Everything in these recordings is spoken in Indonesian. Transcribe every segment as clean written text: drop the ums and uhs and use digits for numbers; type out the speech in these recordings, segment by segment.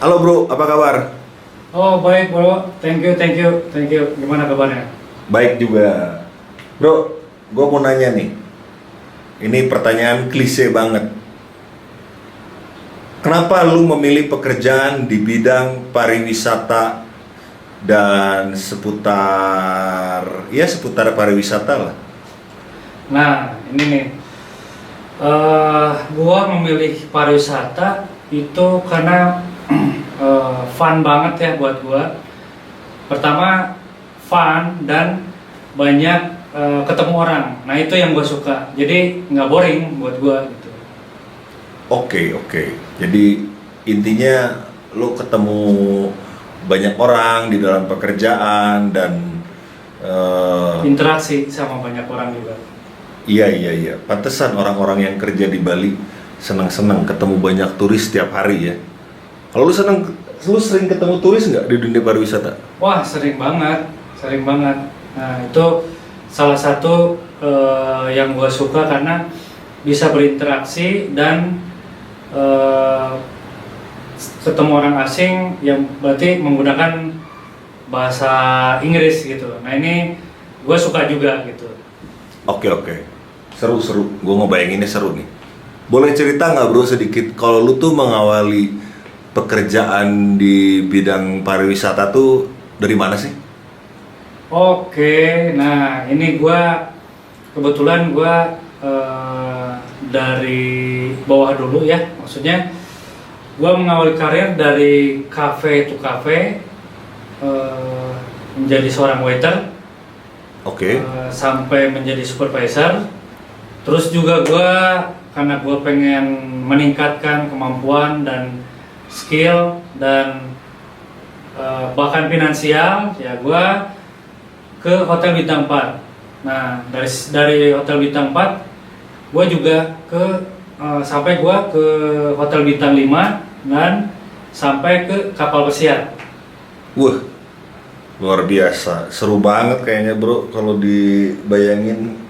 Halo bro, apa kabar? Oh baik bro, thank you. Gimana kabarnya? Baik juga. Bro, gue mau nanya nih. Ini pertanyaan klise banget. Kenapa lu memilih pekerjaan di bidang pariwisata dan seputar pariwisata lah? Nah ini nih, gua memilih pariwisata itu karena fun banget ya buat gua. Pertama fun dan banyak ketemu orang. Nah itu yang gua suka. Jadi nggak boring buat gua gitu. Oke. Jadi intinya lu ketemu banyak orang di dalam pekerjaan dan Interaksi sama banyak orang juga. iya. Pantesan orang-orang yang kerja di Bali senang-senang ketemu banyak turis setiap hari ya. Kalau lu sering ketemu turis nggak di dunia pariwisata? Wah sering banget. Nah itu salah satu yang gue suka karena bisa berinteraksi dan ketemu orang asing yang berarti menggunakan bahasa Inggris gitu. Nah ini gue suka juga gitu. Oke. Seru. Gue ngebayanginnya seru nih. Boleh cerita nggak bro sedikit kalau lu tuh mengawali pekerjaan di bidang pariwisata tuh dari mana sih? Oke, nah ini kebetulan gue dari bawah dulu ya, maksudnya gue mengawali karir dari cafe to cafe, menjadi seorang waiter, Oke. sampai menjadi supervisor. Terus juga karena gue pengen meningkatkan kemampuan dan skill dan bahkan finansial, ya gue ke Hotel Bintang 4. Nah dari Hotel Bintang 4 gue juga sampai gue ke Hotel Bintang 5 dan sampai ke kapal pesiar. Wah, luar biasa. Seru banget kayaknya bro kalau dibayangin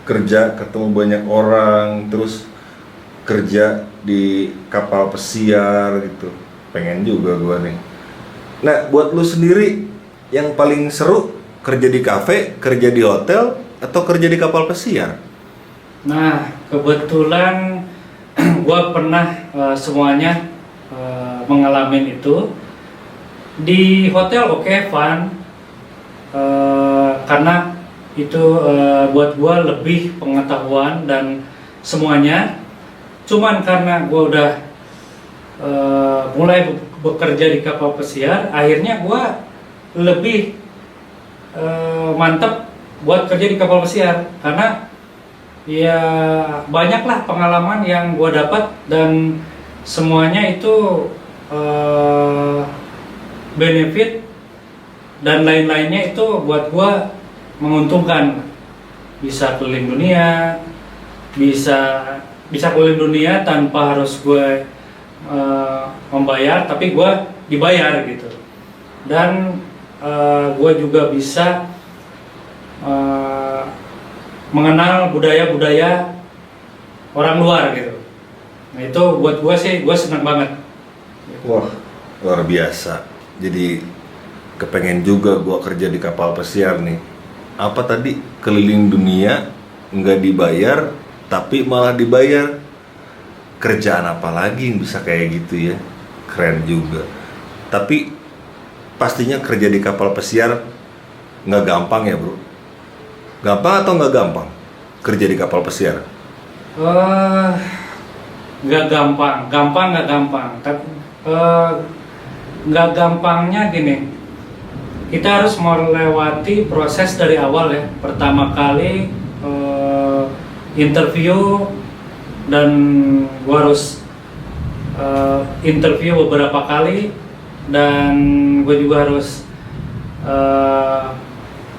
kerja ketemu banyak orang terus kerja di kapal pesiar gitu. Pengen juga gua nih. Nah, buat lu sendiri yang paling seru kerja di kafe, kerja di hotel, atau kerja di kapal pesiar? Nah kebetulan gue pernah semuanya mengalami itu. Di hotel oke, fun, karena itu buat gue lebih pengetahuan dan semuanya. Cuman karena gue udah mulai bekerja di kapal pesiar, akhirnya gue lebih mantep buat kerja di kapal pesiar karena ya banyaklah pengalaman yang gue dapat dan semuanya itu benefit dan lain-lainnya itu buat gue menguntungkan. Bisa keliling dunia, bisa keliling dunia tanpa harus gue membayar, tapi gue dibayar gitu. Dan gue juga bisa mengenal budaya-budaya orang luar gitu. Nah itu buat gue sih, gue senang banget. Wah, luar biasa. Jadi kepengen juga gua kerja di kapal pesiar nih. Apa tadi? Keliling dunia, nggak dibayar, tapi malah dibayar. Kerjaan apa lagi yang bisa kayak gitu ya? Keren juga. Tapi pastinya kerja di kapal pesiar nggak gampang ya bro? Gampang atau nggak gampang kerja di kapal pesiar? Nggak gampang, nggak gampang. Tapi nggak gampangnya gini, kita harus melewati proses dari awal ya. Pertama kali interview, dan gua harus interview beberapa kali, dan gue juga harus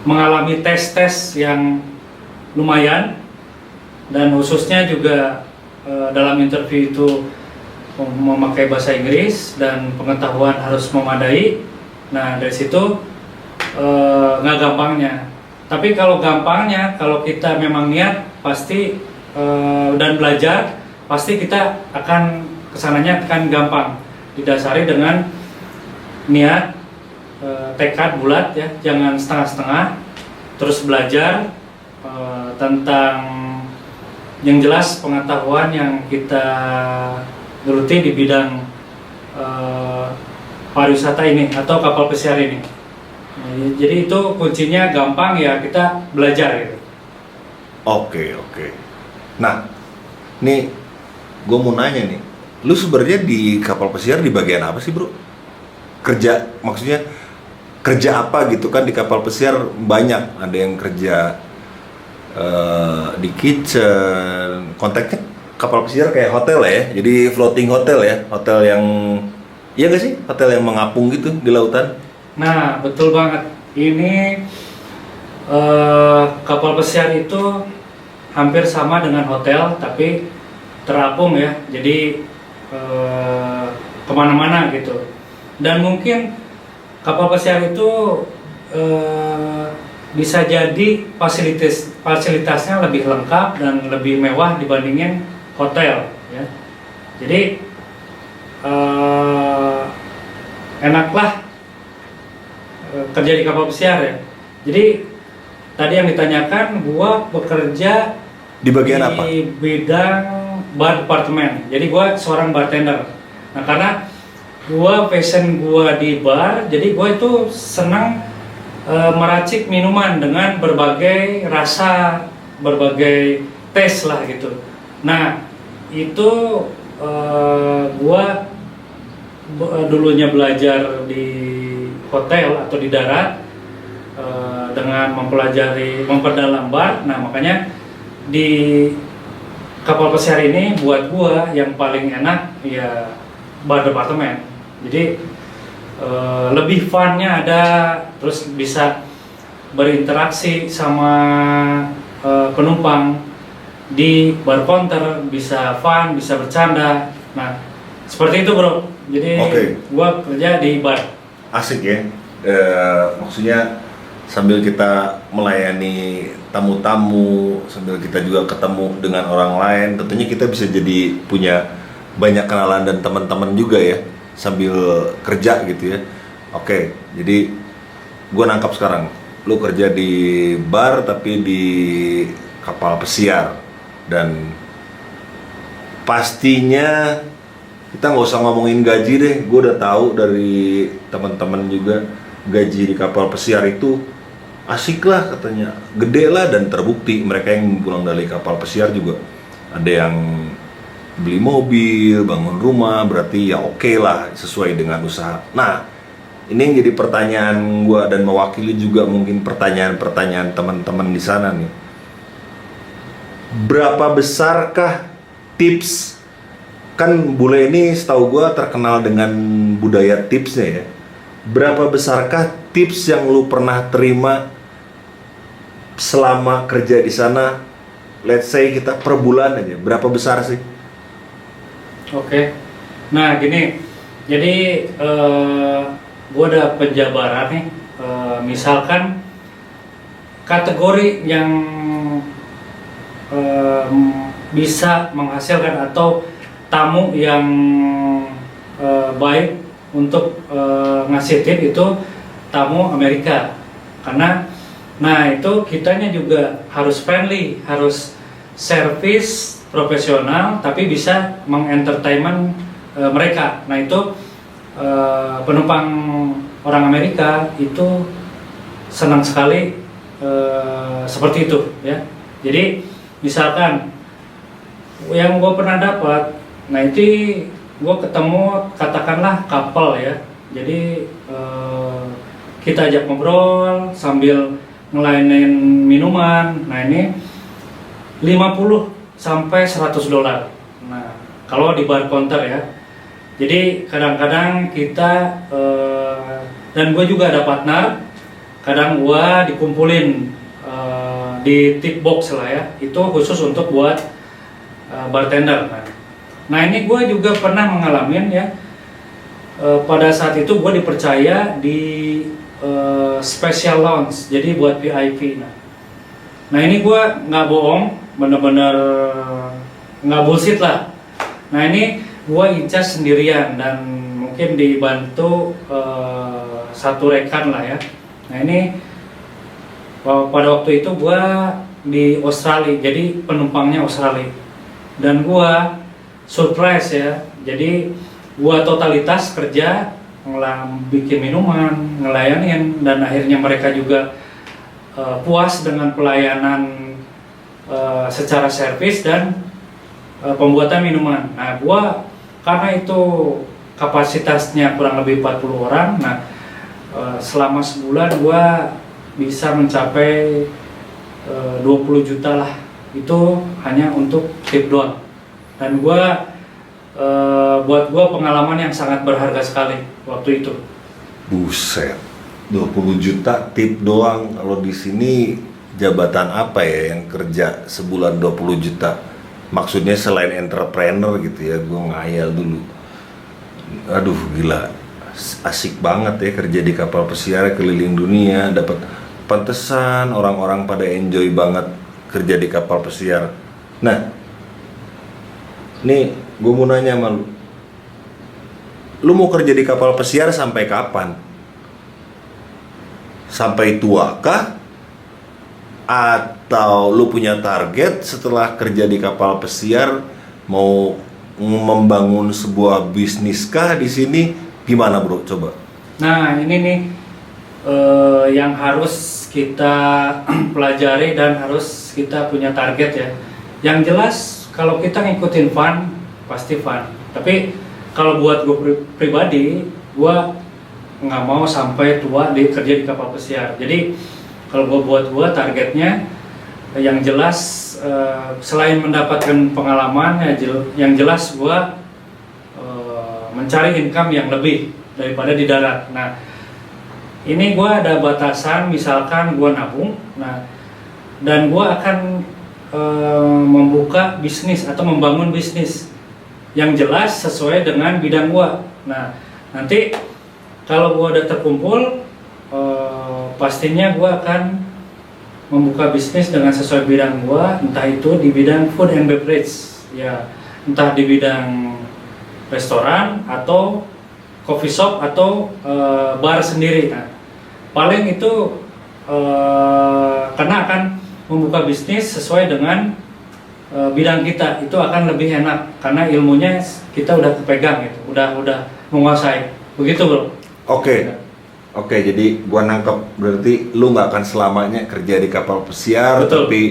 mengalami tes yang lumayan, dan khususnya juga dalam interview itu memakai bahasa Inggris dan pengetahuan harus memadai. Nah dari situ nggak gampangnya. Tapi kalau gampangnya, kalau kita memang niat pasti dan belajar, pasti kita akan kesananya akan gampang. didasari dengan niat, tekad bulat ya, jangan setengah-setengah. Terus belajar tentang yang jelas pengetahuan yang kita geluti di bidang pariwisata ini atau kapal pesiar ini. Jadi itu kuncinya gampang ya, kita belajar gitu. Oke. Nah, nih gue mau nanya nih, lu sebenarnya di kapal pesiar di bagian apa sih, bro? Maksudnya kerja apa gitu kan? Di kapal pesiar banyak, ada yang kerja di kitchen. Konteksnya kapal pesiar kayak hotel ya, jadi floating hotel ya, hotel yang, iya gak sih, hotel yang mengapung gitu di lautan. Nah, betul banget. Ini kapal pesiar itu hampir sama dengan hotel, tapi terapung ya. Jadi kemana-mana gitu. Dan mungkin kapal pesiar itu bisa jadi fasilitasnya lebih lengkap dan lebih mewah dibandingin hotel ya. Jadi enaklah kerja di kapal pesiar ya. Jadi tadi yang ditanyakan, gua bekerja Di bagian apa? Di bidang bar departemen. Jadi gua seorang bartender. Nah, karena gua passion gua di bar, jadi gua itu senang meracik minuman dengan berbagai rasa, berbagai taste lah gitu. Nah, itu gua dulunya belajar di hotel atau di darat dengan memperdalam bar. Nah, makanya di kapal pesiar ini buat gua yang paling enak ya bar departemen. Jadi lebih funnya ada, terus bisa berinteraksi sama penumpang di bar counter, bisa fun, bisa bercanda. Nah, seperti itu bro. Jadi gua kerja di bar. Asik ya. Maksudnya sambil kita melayani tamu-tamu, sambil kita juga ketemu dengan orang lain, tentunya kita bisa jadi punya banyak kenalan dan teman-teman juga ya, sambil kerja gitu ya. Oke, jadi gue nangkap sekarang, lu kerja di bar tapi di kapal pesiar, dan pastinya kita nggak usah ngomongin gaji deh, gue udah tahu dari teman-teman juga gaji di kapal pesiar itu asik lah katanya, gede lah, dan terbukti mereka yang pulang dari kapal pesiar juga ada yang beli mobil, bangun rumah, berarti ya oke lah sesuai dengan usaha. Nah, ini yang jadi pertanyaan gue dan mewakili juga mungkin pertanyaan-pertanyaan teman-teman di sana nih. Berapa besarkah tips? Kan bule ini setahu gue terkenal dengan budaya tipsnya ya. Berapa besarkah tips yang lu pernah terima selama kerja di sana? Let's say kita per bulan aja, berapa besar sih? Oke. Nah gini, jadi gue ada penjabaran nih. Misalkan kategori yang bisa menghasilkan atau tamu yang baik untuk ngasih tip itu tamu Amerika. Karena nah itu kitanya juga harus friendly, harus service profesional, tapi bisa mengentertainment mereka. Nah itu penumpang orang Amerika itu senang sekali seperti itu ya. Jadi misalkan yang gue pernah dapat, nah itu gue ketemu katakanlah couple ya. Jadi kita ajak ngobrol sambil ngelainin minuman. Nah ini 50 sampai 100 dolar. Nah kalau di bar counter ya. Jadi kadang-kadang kita dan gue juga ada partner. Kadang gue dikumpulin di tip box lah ya. Itu khusus untuk buat bartender. Nah ini gue juga pernah mengalami ya. Pada saat itu gue dipercaya di special lounge, jadi buat VIP. Nah ini gue nggak bohong, bener-bener nggak bullshit lah. Nah ini gue incas sendirian, dan mungkin dibantu satu rekan lah ya. Nah ini pada waktu itu gua di Australia, jadi penumpangnya Australia, dan gua surprise ya. Jadi gua totalitas kerja, bikin minuman, ngelayanin, dan akhirnya mereka juga puas dengan pelayanan secara servis dan pembuatan minuman. Nah, gua karena itu kapasitasnya kurang lebih 40 orang. Nah, selama sebulan gua bisa mencapai 20 juta lah. Itu hanya untuk tip doang. Dan gua buat gua pengalaman yang sangat berharga sekali waktu itu. Buset, 20 juta tip doang. Kalau di sini jabatan apa ya yang kerja sebulan 20 juta? Maksudnya selain entrepreneur gitu ya, gue ngayal dulu. Aduh gila, asik banget ya kerja di kapal pesiar keliling dunia, dapat pantesan orang-orang pada enjoy banget kerja di kapal pesiar. Nah, nih gue mau nanya sama lu mau kerja di kapal pesiar sampai kapan? Sampai tua kah? Atau lu punya target setelah kerja di kapal pesiar mau membangun sebuah bisnis kah di sini? Gimana bro? Coba. Nah ini nih yang harus kita pelajari dan harus kita punya target ya. Yang jelas kalau kita ngikutin fun pasti fun. Tapi kalau buat gue pribadi, gue nggak mau sampai tua kerja di kapal pesiar. Jadi kalau buat gue targetnya yang jelas selain mendapatkan pengalaman yang jelas gue mencari income yang lebih daripada di darat. Nah ini gue ada batasan, misalkan gue nabung, nah dan gue akan membuka bisnis atau membangun bisnis yang jelas sesuai dengan bidang gue. Nah nanti kalau gue udah terkumpul, pastinya gue akan membuka bisnis dengan sesuai bidang gue, entah itu di bidang food and beverage, ya, entah di bidang restoran atau coffee shop atau bar sendiri. Nah, paling itu karena akan membuka bisnis sesuai dengan bidang kita, itu akan lebih enak karena ilmunya kita udah kepegang gitu, udah menguasai, begitu bro. Oke, jadi gua nangkep berarti lu nggak akan selamanya kerja di kapal pesiar. Betul. Tapi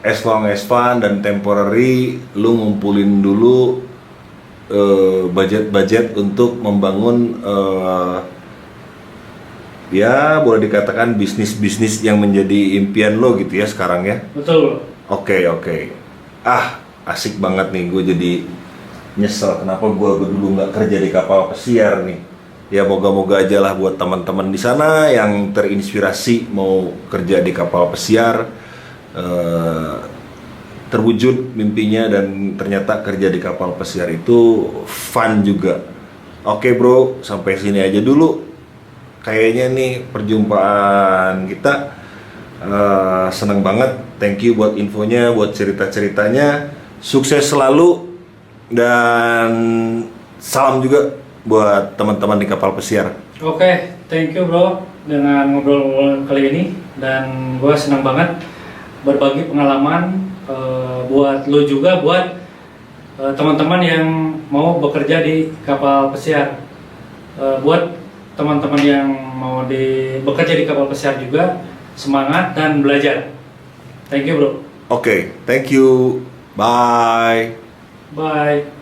as long as fun dan temporary, lu ngumpulin dulu budget untuk membangun ya boleh dikatakan bisnis yang menjadi impian lo gitu ya sekarang ya. Betul. Oke. Asik banget nih, gue jadi nyesel kenapa gue dulu nggak kerja di kapal pesiar nih. Ya moga-moga aja lah buat teman-teman di sana yang terinspirasi mau kerja di kapal pesiar, terwujud mimpinya dan ternyata kerja di kapal pesiar itu fun juga. Oke bro, sampai sini aja dulu. Kayaknya nih perjumpaan kita seneng banget. Thank you buat infonya, buat cerita-ceritanya. Sukses selalu dan salam juga buat teman-teman di kapal pesiar. Oke, thank you bro dengan ngobrol kali ini, dan gue senang banget berbagi pengalaman buat lo juga, buat teman-teman yang mau bekerja di kapal pesiar, buat teman-teman yang mau bekerja di kapal pesiar juga semangat dan belajar. Thank you bro. Oke, thank you. Bye. Bye.